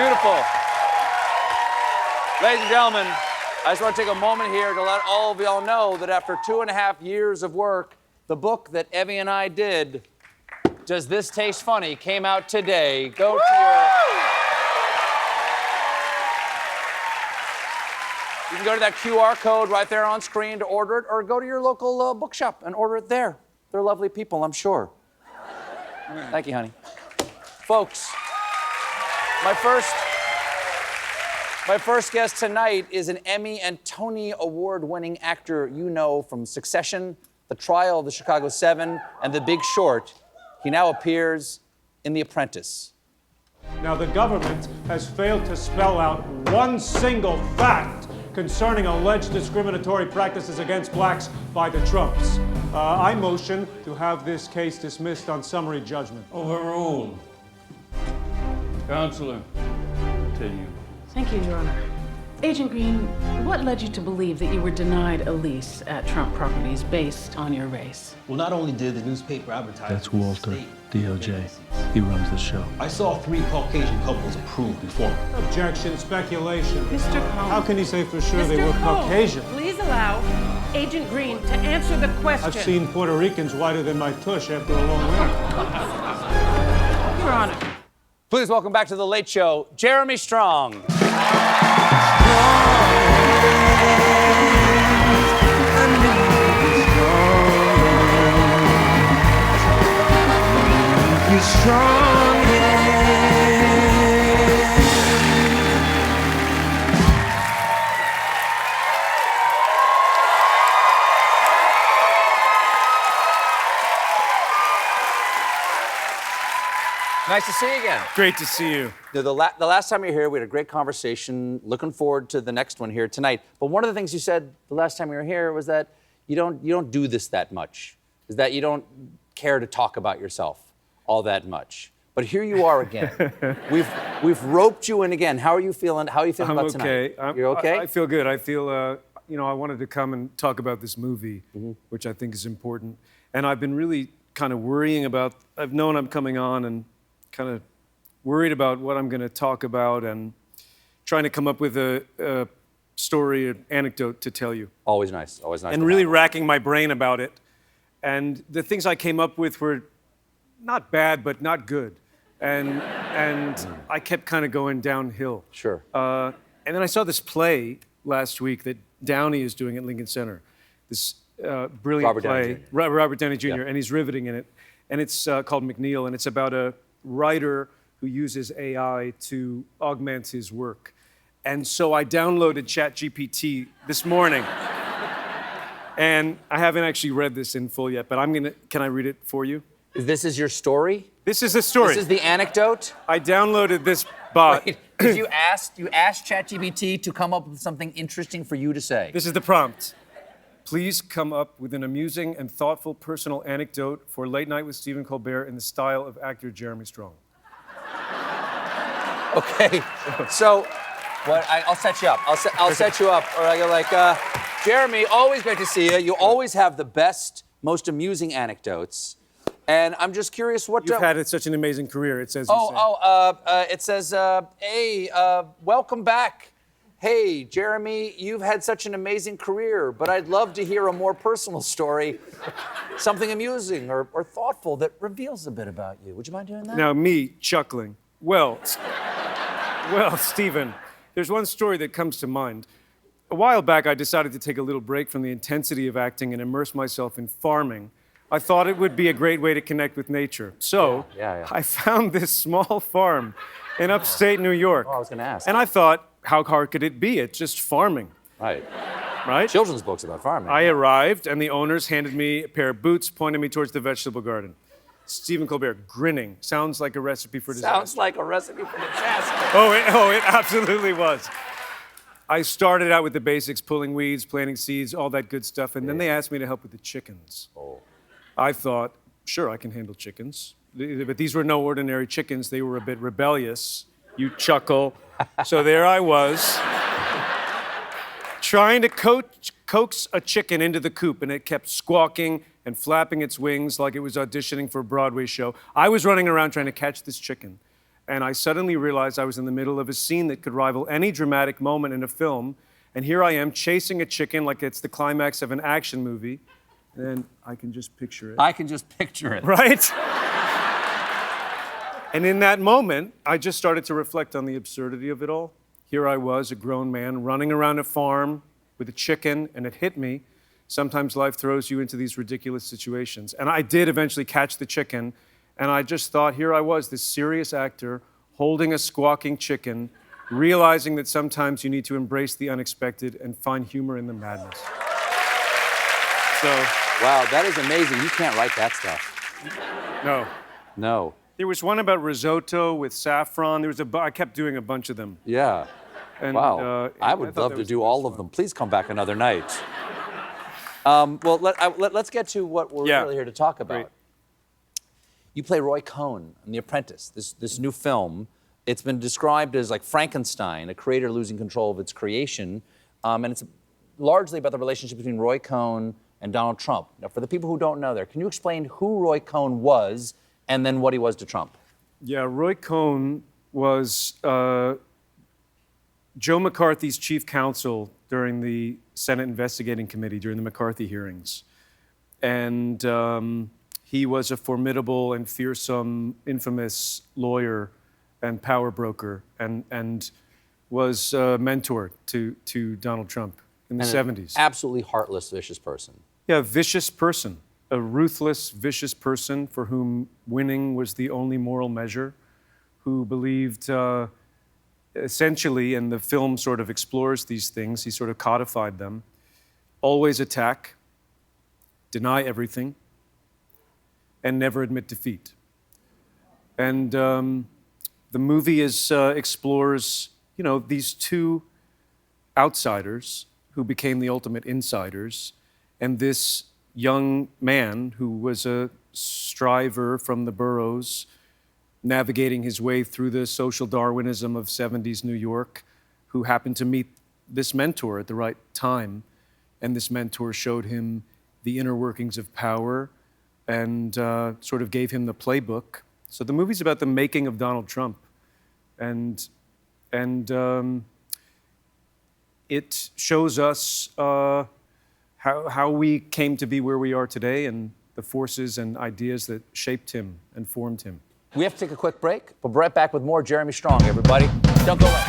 Beautiful. Ladies and gentlemen, I just want to take a moment here to let all of y'all know that after 2.5 years of work, the book that Evie and I did, Does This Taste Funny, came out today. Go to your... You can go to that QR code right there on screen to order it, or go to your local bookshop and order it there. They're lovely people, I'm sure. Thank you, honey. Folks, my first guest tonight is an Emmy and Tony Award-winning actor you know from Succession, The Trial of the Chicago 7, and The Big Short. He now appears in The Apprentice. Now, the government has failed to spell out one single fact concerning alleged discriminatory practices against blacks by the Trumps. I motion to have this case dismissed on summary judgment. Overruled. Counselor, continue. Thank you, Your Honor. Agent Green, what led you to believe that you were denied a lease at Trump Properties based on your race? Well, not only did the newspaper advertise... That's Walter, DOJ. He runs the show. I saw 3 Caucasian couples approved before me. Objection, speculation. Mr. Cole. How can you say for sure they were Cole, Caucasian? Please allow Agent Green to answer the question. I've seen Puerto Ricans whiter than my tush after a long winter. Your Honor. Please welcome back to The Late Show, Jeremy Strong. Nice to see you again. Great to see you. The last time you were here, we had a great conversation. Looking forward to the next one here tonight. But one of the things you said the last time you were here was that you don't do this that much. Is that you don't care to talk about yourself all that much. But here you are again. We've roped you in again. How are you feeling? How are you feeling about tonight? You're okay? I feel good. I feel, I wanted to come and talk about this movie, which I think is important. And I've been really kind of worrying about, I've known I'm coming on and kind of worried about what I'm going to talk about and trying to come up with a story, an anecdote to tell you. Always nice. Always nice. And really racking my brain about it. And the things I came up with were not bad, but not good. And I kept kind of going downhill. Sure. And then I saw this play last week that Downey is doing at Lincoln Center. This brilliant Robert play. Downey Jr. Robert Downey Jr. Yeah. And he's riveting in it. And it's called McNeil, and it's about a writer who uses AI to augment his work. And so I downloaded ChatGPT this morning. And I haven't actually read this in full yet, but can I read it for you? This is your story? This is the story. This is the anecdote? I downloaded this bot. Wait, you asked ChatGPT to come up with something interesting for you to say. This is the prompt. Please come up with an amusing and thoughtful personal anecdote for Late Night with Stephen Colbert in the style of actor Jeremy Strong. Okay, so I'll set you up. I'll set you up. Or you're like, Jeremy, always great to see you. You always have the best, most amusing anecdotes. And I'm just curious what... You've had such an amazing career, it says. It says, hey, welcome back. Hey, Jeremy, you've had such an amazing career, but I'd love to hear a more personal story, something amusing or thoughtful that reveals a bit about you. Would you mind doing that? Now, me chuckling. Well, Stephen, there's one story that comes to mind. A while back, I decided to take a little break from the intensity of acting and immerse myself in farming. I thought it would be a great way to connect with nature. So, I found this small farm in upstate New York. Oh, I was going to ask. And I thought, how hard could it be? It's just farming. Right. Right? Children's books about farming. I arrived, and the owners handed me a pair of boots, pointed me towards the vegetable garden. Stephen Colbert, grinning. Sounds like a recipe for disaster. Sounds like a recipe for disaster. It absolutely was. I started out with the basics, pulling weeds, planting seeds, all that good stuff, and then they asked me to help with the chickens. Oh. I thought, sure, I can handle chickens. But these were no ordinary chickens. They were a bit rebellious. You chuckle. So there I was, trying to coax a chicken into the coop, and it kept squawking and flapping its wings like it was auditioning for a Broadway show. I was running around trying to catch this chicken. And I suddenly realized I was in the middle of a scene that could rival any dramatic moment in a film. And here I am chasing a chicken like it's the climax of an action movie. And I can just picture it. I can just picture it. Right? And in that moment, I just started to reflect on the absurdity of it all. Here I was, a grown man, running around a farm with a chicken, and it hit me. Sometimes life throws you into these ridiculous situations. And I did eventually catch the chicken, and I just thought, here I was, this serious actor, holding a squawking chicken, realizing that sometimes you need to embrace the unexpected and find humor in the madness. So, Wow, that is amazing. You can't write that stuff. no. No. There was one about risotto with saffron. I kept doing a bunch of them. Yeah. And, Wow. I would thought love that to was do the all best of them. Please come back another night. Let's get to what we're really here to talk about. Great. You play Roy Cohn in The Apprentice, this new film. It's been described as like Frankenstein, a creator losing control of its creation. And it's largely about the relationship between Roy Cohn and Donald Trump. Now, for the people who don't know can you explain who Roy Cohn was and then what he was to Trump? Yeah, Roy Cohn was Joe McCarthy's chief counsel during the Senate Investigating Committee during the McCarthy hearings. And he was a formidable and fearsome, infamous lawyer and power broker and was a mentor to Donald Trump in the 70s. Absolutely heartless, vicious person. Yeah, a vicious person, a ruthless, vicious person for whom winning was the only moral measure, who believed essentially, and the film sort of explores these things, he sort of codified them, always attack, deny everything, and never admit defeat. And the movie explores, these two outsiders who became the ultimate insiders, and this young man who was a striver from the boroughs, navigating his way through the social Darwinism of 70s New York, who happened to meet this mentor at the right time. And this mentor showed him the inner workings of power and sort of gave him the playbook. So the movie's about the making of Donald Trump. And it shows us how we came to be where we are today and the forces and ideas that shaped him and formed him. We have to take a quick break. We'll be right back with more Jeremy Strong, everybody. Don't go away.